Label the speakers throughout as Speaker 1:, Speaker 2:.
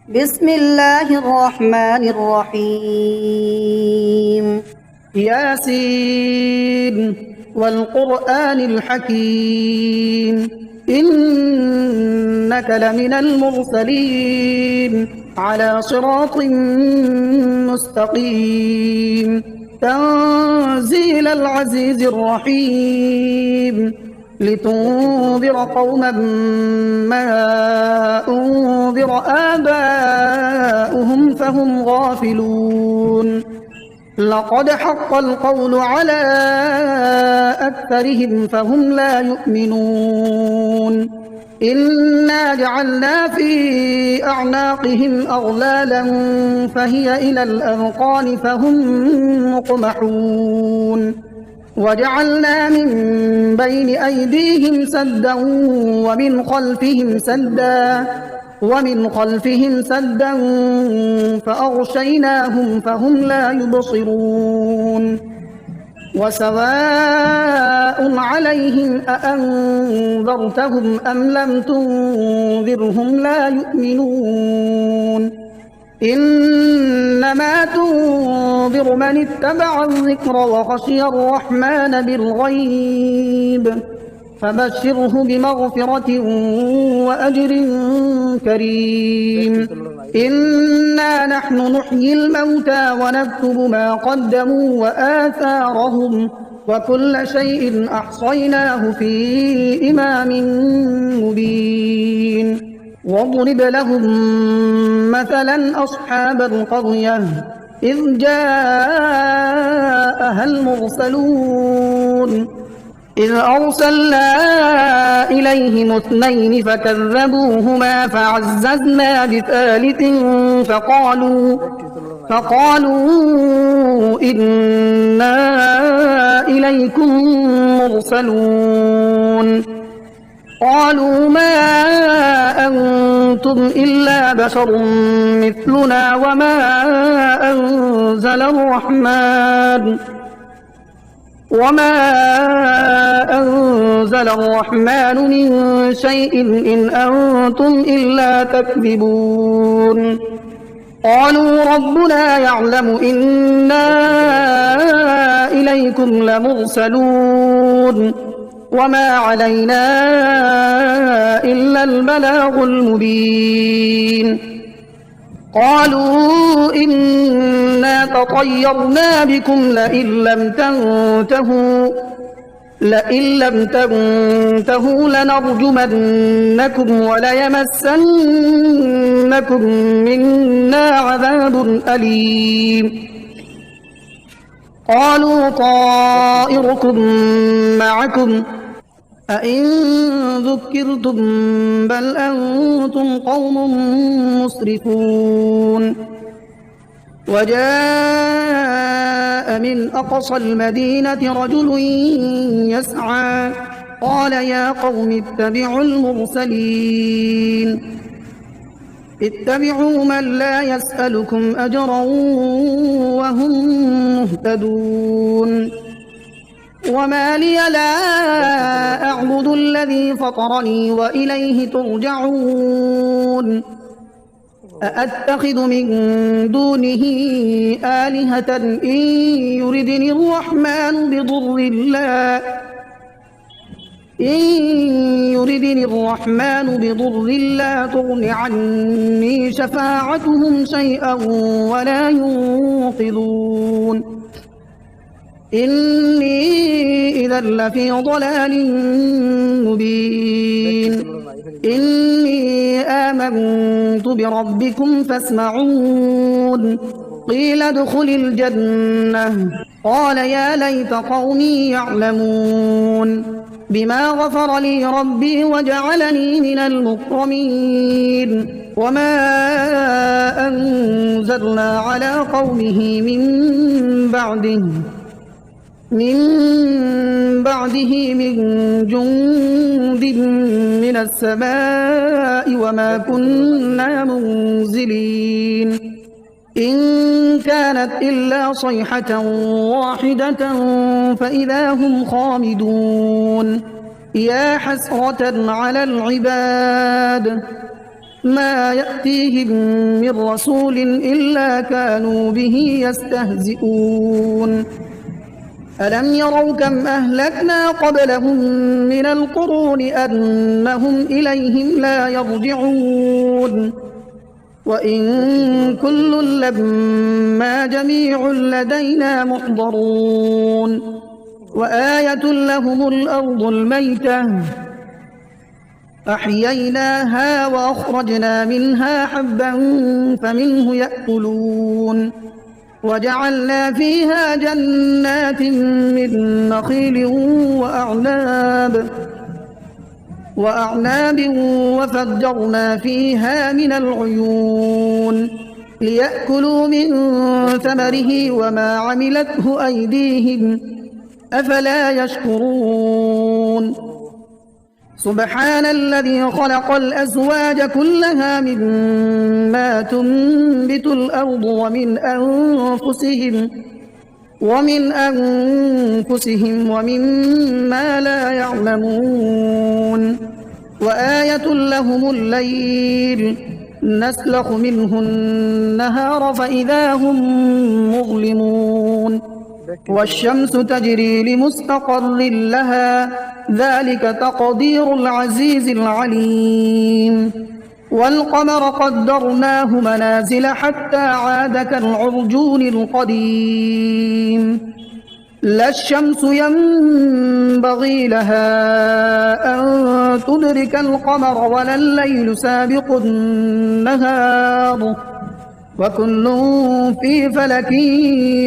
Speaker 1: بسم الله الرحمن الرحيم.
Speaker 2: ياسين والقرآن الحكيم إنك لمن المرسلين على صراط مستقيم تنزيل العزيز الرحيم لتنذر قوما ما أنذر آباؤهم فهم غافلون لقد حق القول على أكثرهم فهم لا يؤمنون إنا جعلنا في أعناقهم أغلالا فهي إلى الأذقان فهم مقمحون وجعلنا من بين أيديهم سدا ومن خلفهم سدا فأغشيناهم فهم لا يبصرون وسواء عليهم أأنذرتهم أم لم تنذرهم لا يؤمنون إنما تنذر من اتبع الذكر وخشي الرحمن بالغيب فبشره بمغفرة وأجر كريم إنا نحن نحيي الموتى ونكتب ما قدموا وآثارهم وكل شيء أحصيناه في إمام مبين واضرب لهم مثلا أصحاب القرية إذ جاءها المرسلون إذ أرسلنا إليهم اثنين فكذبوهما فعززنا بثالث فقالوا إنا إليكم مرسلون قالوا ما أنتم إلا بشر مثلنا وما أنزل الرحمن من شيء إن أنتم إلا تكذبون قالوا ربنا يعلم إنا إليكم لمرسلون وما علينا إلا البلاغ المبين قالوا إنا تطيرنا بكم لئن لم تنتهوا لنرجمنكم وليمسنكم منا عذاب أليم قالوا طائركم معكم أئن ذكرتم بل أنتم قوم مسرفون وجاء من أقصى المدينة رجل يسعى قال يا قوم اتبعوا المرسلين اتبعوا من لا يسألكم أجرا وهم مهتدون وما لي لا أعبد الذي فطرني وإليه ترجعون أأتخذ من دونه آلهة إن يردني الرحمن بضر لا تغن عني شفاعتهم شيئا ولا ينقذون إني إذا لفي ضلال مبين إني آمنت بربكم فاسمعون قيل ادخل الجنة قال يا ليت قومي يعلمون بما غفر لي ربي وجعلني من المكرمين وما أنزلنا على قومه من بعده من جند من السماء وما كنا منزلين إن كانت إلا صيحة واحدة فإذا هم خامدون يا حسرة على العباد ما يأتيهم من رسول إلا كانوا به يستهزئون ألم يروا كم أهلكنا قبلهم من القرون أنهم إليهم لا يرجعون وإن كل لما جميع لدينا محضرون وآية لهم الأرض الميتة أحييناها وأخرجنا منها حبا فمنه يأكلون وجعلنا فيها جنات من نخيل وأعناب وفجرنا فيها من العيون ليأكلوا من ثمره وما عملته أيديهم أفلا يشكرون سبحان الذي خلق الأزواج كلها مما تنبت الأرض ومن أنفسهم ومما لا يعلمون وآية لهم الليل نسلخ منه النهار فإذا هم مظلمون والشمس تجري لمستقر لها ذلك تقدير العزيز العليم والقمر قدرناه منازل حتى عاد كالعرجون القديم لا الشمس ينبغي لها أن تدرك القمر ولا الليل سابق النهار وكل في فلك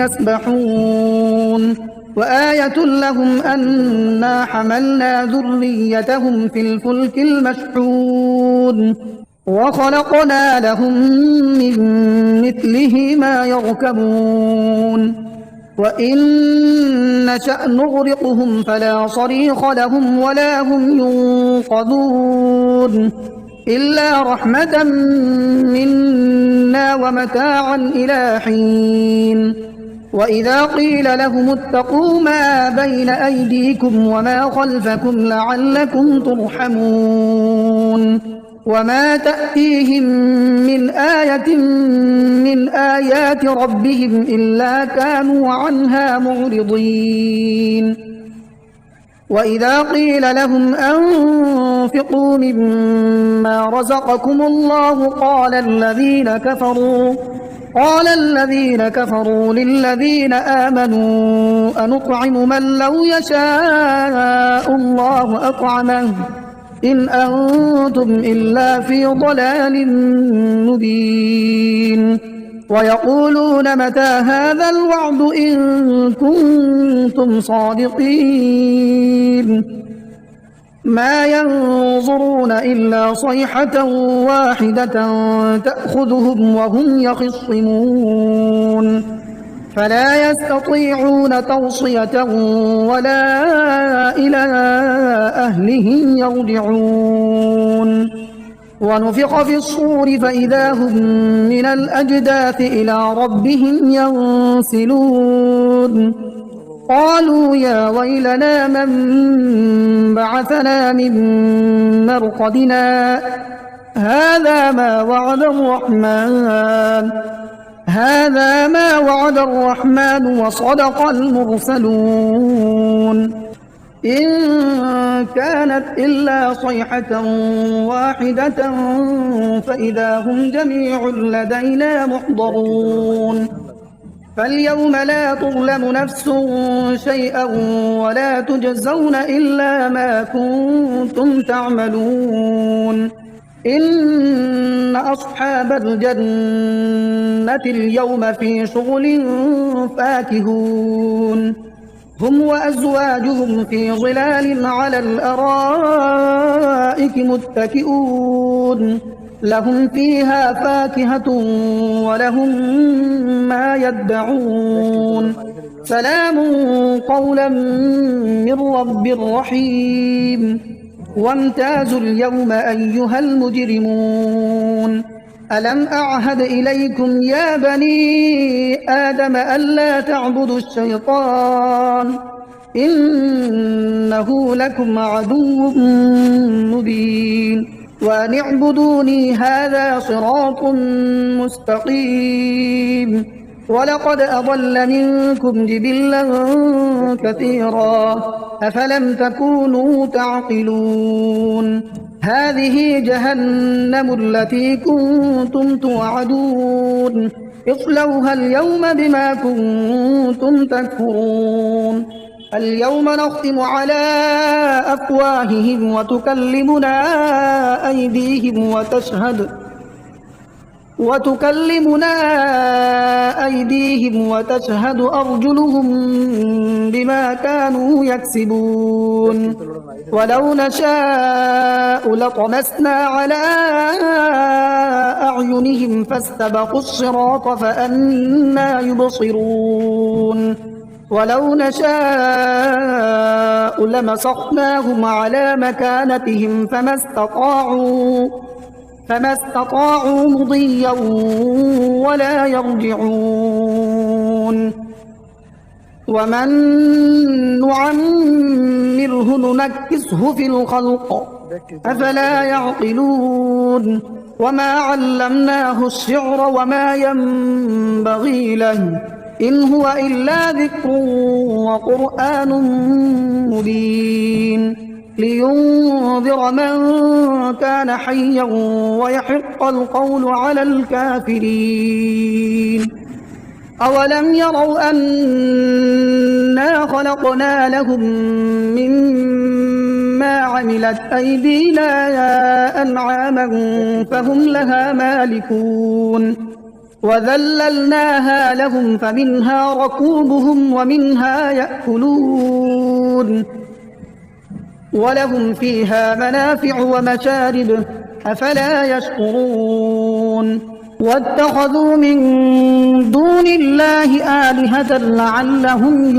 Speaker 2: يسبحون وآية لهم أنا حملنا ذريتهم في الفلك المشحون وخلقنا لهم من مثله ما يركبون وإن نشأ نغرقهم فلا صريخ لهم ولا هم ينقذون إلا رحمة منا ومتاعا إلى حين وإذا قيل لهم اتقوا ما بين أيديكم وما خلفكم لعلكم ترحمون وما تأتيهم من آية من آيات ربهم إلا كانوا عنها معرضين وإذا قيل لهم أنفقوا مما رزقكم الله قال الذين كفروا للذين آمنوا أنطعم من لو يشاء الله أطعمه إن أنتم إلا في ضلال مبين ويقولون متى هذا الوعد إن كنتم صادقين ما ينظرون إلا صيحة واحدة تأخذهم وهم يخصمون فلا يستطيعون توصية ولا إلى أهلهم يرجعون ونفخ في الصور فإذا هم من الأجداث إلى ربهم ينسلون قالوا يا ويلنا من بعثنا من مرقدنا هذا ما وعد الرحمن وصدق المرسلون إن كانت إلا صيحة واحدة فإذا هم جميع لدينا محضرون فاليوم لا تظلم نفس شيئا ولا تجزون إلا ما كنتم تعملون إن أصحاب الجنة اليوم في شغل فاكهون هم وأزواجهم في ظلال على الأرائك متكئون لهم فيها فاكهة ولهم ما يدعون سلام قولا من رب رحيم وامتازوا اليوم أيها المجرمون ألم أعهد إليكم يا بني آدم ألا تعبدوا الشيطان إنه لكم عدو مبين وأن اعبدوني هذا صراط مستقيم. ولقد أضل منكم جبلا كثيرا أفلم تكونوا تعقلون. هذه جهنم التي كنتم توعدون اصلوها اليوم بما كنتم تكفرون. اليوم نختم على أفواههم وتكلمنا أيديهم وتشهد أرجلهم بما كانوا يكسبون. ولو نشاء لطمسنا على أعينهم فاستبقوا الصراط فأنى يبصرون. ولو نشاء لمسخناهم على مكانتهم فما استطاعوا مضيا ولا يرجعون. ومن نعمره ننكسه في الخلق أفلا يعقلون. وما علمناه الشعر وما ينبغي له إن هو إلا ذكر وقرآن مبين لينذر من كان حيا ويحق القول على الكافرين. أولم يروا أنا خلقنا لهم مما عملت أيدينا أنعاما فهم لها مالكون وذللناها لهم فمنها ركوبهم ومنها يأكلون ولهم فيها منافع ومشارب أفلا يشكرون. واتخذوا من دون الله آلهة لعلهم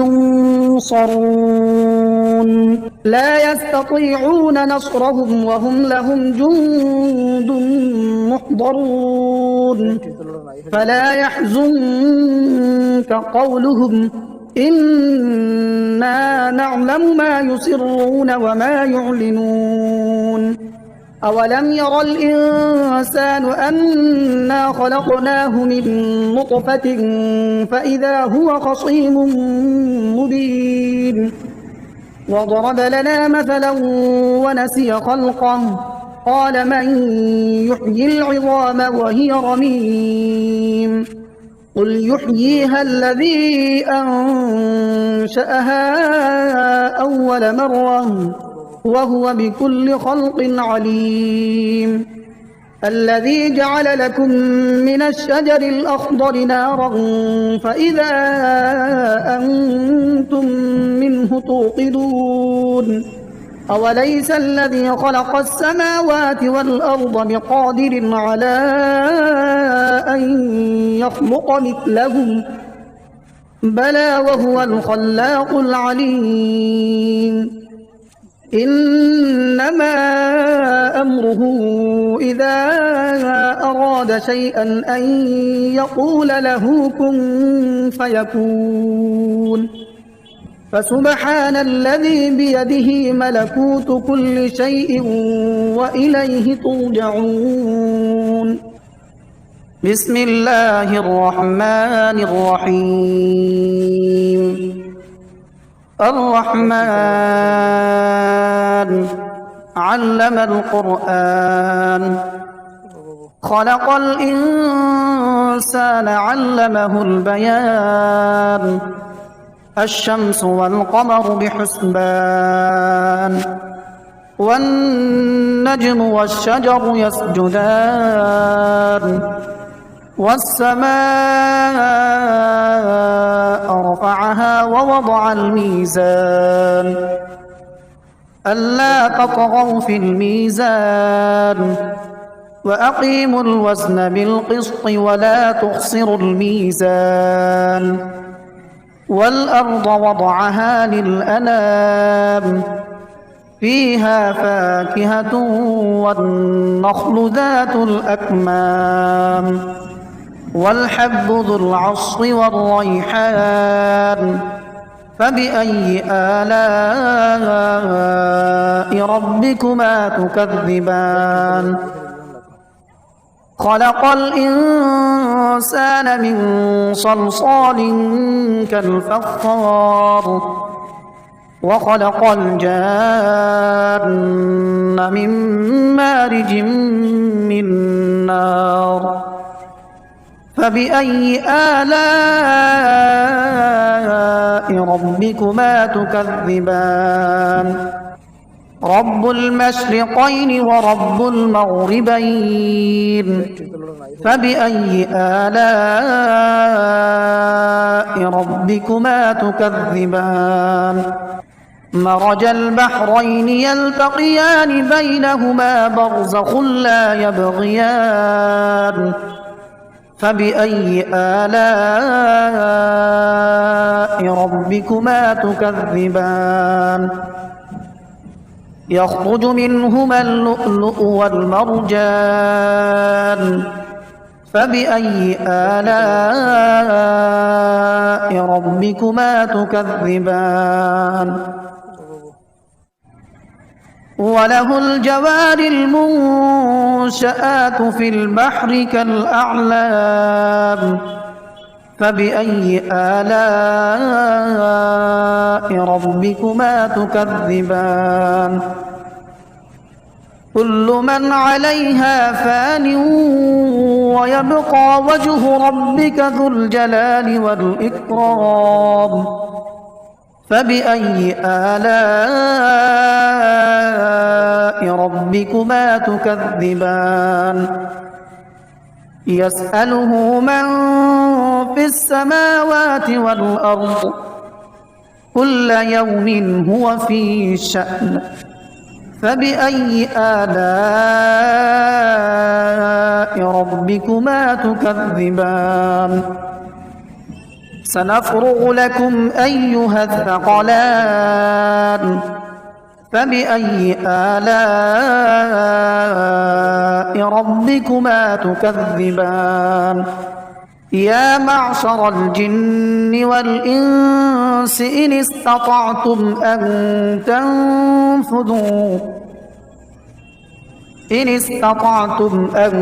Speaker 2: ينصرون لا يستطيعون نصرهم وهم لهم جند محضرون. فلا يحزنك قولهم إنا نعلم ما يسرون وما يعلنون. أولم ير الإنسان أنا خلقناه من نطفة فإذا هو خصيم مبين. وضرب لنا مثلا ونسي خلقه قال من يحيي العظام وهي رميم قل يحييها الذي أنشأها أول مرة وهو بكل خلق عليم. الذي جعل لكم من الشجر الأخضر نارا فإذا أنتم منه توقدون. أوليس الذي خلق السماوات والأرض بقادر على أن يخلق مثلهم بلى وهو الخلاق العليم. إنما أمره إذا أراد شيئا أن يقول له كن فيكون. فسبحان الذي بيده ملكوت كل شيء وإليه ترجعون. بسم الله الرحمن الرحيم. الرحمن علم القرآن خلق الإنسان علمه البيان. الشمس والقمر بحسبان والنجم والشجر يسجدان والسماء رفعها ووضع الميزان ألا تطغوا في الميزان وأقيموا الوزن بالقسط ولا تخسروا الميزان. والأرض وضعها للأنام فيها فاكهة والنخل ذات الأكمام والحب ذو العصف والريحان فبأي آلاء ربكما تكذبان خلق الإنسان من صلصال كالفخار وخلق الجان من مارج من نار فبأي آلاء ربكما تكذبان رب المشرقين ورب المغربين فبأي آلاء ربكما تكذبان مرج البحرين يلتقيان بينهما برزخ لا يبغيان فبأي آلاء ربكما تكذبان يخرج منهما اللؤلؤ والمرجان فبأي آلاء ربكما تكذبان وله الجوار المنشآت في البحر كالأعلام فبأي آلاء ربكما تكذبان كل من عليها فان ويبقى وجه ربك ذو الجلال والإكرام فبأي آلاء ربكما تكذبان يسأله من في السماوات والأرض كل يوم هو في شأن فبأي آلاء ربكما تكذبان سنفرغ لكم أيها الثقلان فبأي آلاء ربكما تكذبان يا معشر الجن والإنس إن استطعتم أن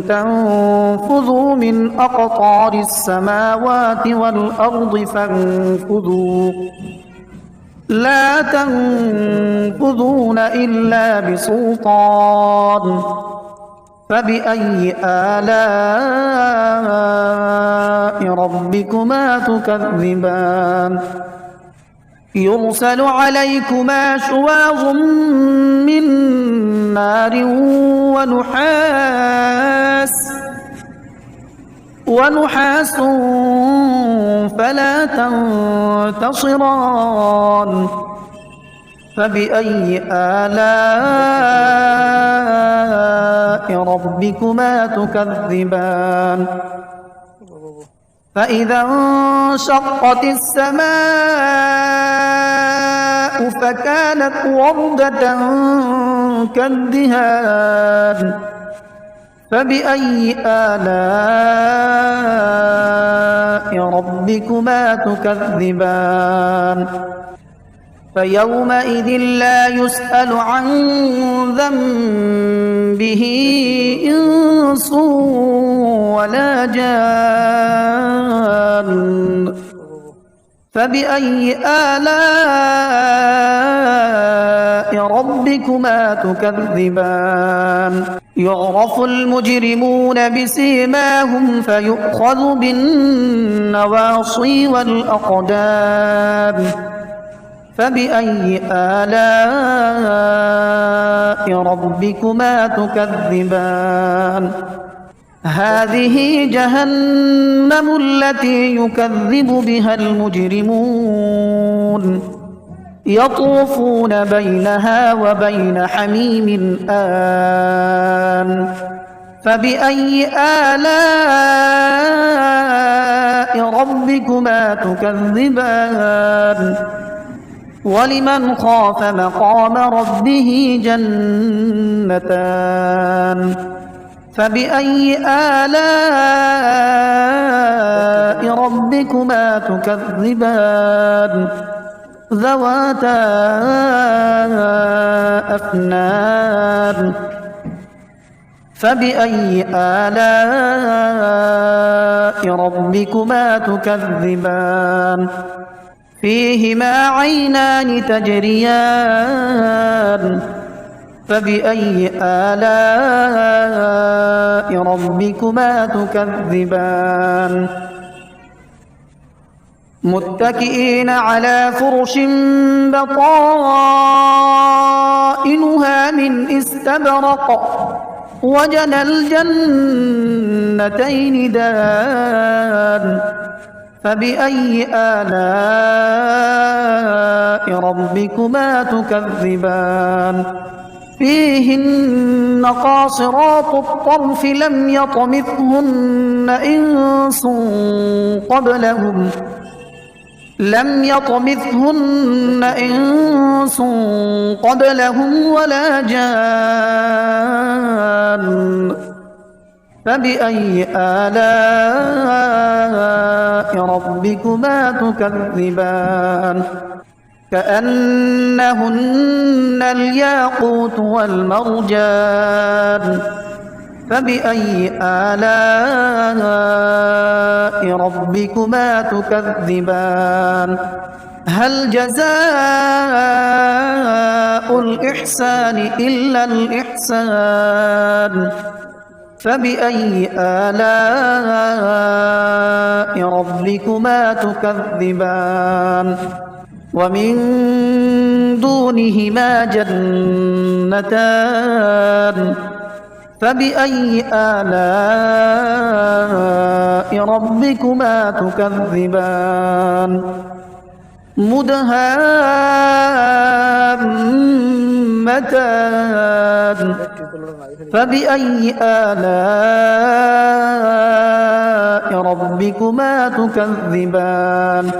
Speaker 2: تنفذوا من أقطار السماوات والأرض فانفذوا لا تنفذون إلا بسلطان فبأي آلاء ربكما تكذبان يرسل عليكما شواظ من نار ونحاس فلا تنتصران فبأي آلاء ربكما تكذبان فإذا انشقت السماء فكانت وردة كالدهان فبأي آلاء ربكما تكذبان فيومئذ لا يسأل عن ذنبه إنس ولا جان فبأي آلاء ربكما تكذبان يعرف المجرمون بسيماهم فيؤخذ بالنواصي والأقدام فبأي آلاء ربكما تكذبان هذه جهنم التي يكذب بها المجرمون يطوفون بينها وبين حميم آن فبأي آلاء ربكما تكذبان ولمن خاف مقام ربه جنتان فبأي آلاء ربكما ربكما تكذبان ذواتا أفنان فبأي آلاء ربكما تكذبان فيهما عينان تجريان فبأي آلاء ربكما تكذبان متكئين على فرش بطائنها من استبرق وجنى الجنتين دان فبأي آلاء ربكما تكذبان فيهن قاصرات الطرف لم يطمثهن إنس قبلهم ولا جان فبأي آلاء ربكما تكذبان كأنهن الياقوت والمرجان فبأي آلاء ربكما تكذبان هل جزاء الإحسان إلا الإحسان فبأي آلاء ربكما تكذبان ومن دونهما جنتان فبأي آلاء ربكما تكذبان مدهامتان فبأي آلاء ربكما تكذبان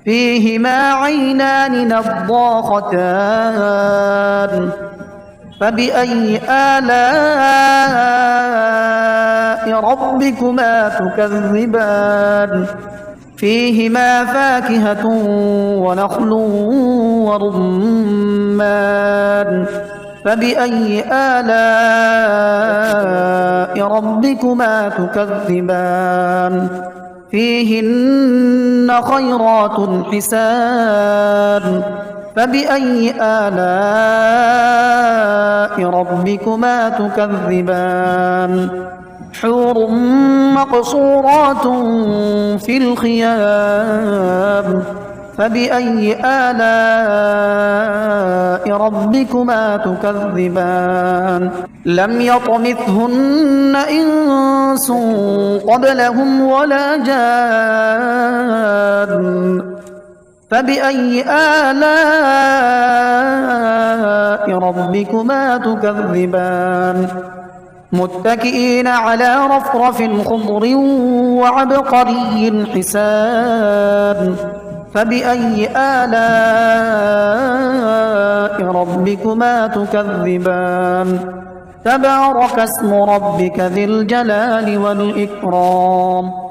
Speaker 2: فيهما عينان نضاختان فبأي آلاء ربكما تكذبان فيهما فاكهة ونخل ورمان فبأي آلاء ربكما تكذبان فيهن خيرات حسان فبأي آلاء ربكما تكذبان حور مقصورات في الخيام فبأي آلاء ربكما تكذبان لم يطمثهن إنس قبلهم ولا جان فبأي آلاء ربكما تكذبان متكئين على رفرف خضر وعبقري حسان فبأي آلاء ربكما تكذبان تبارك اسم ربك ذي الجلال والإكرام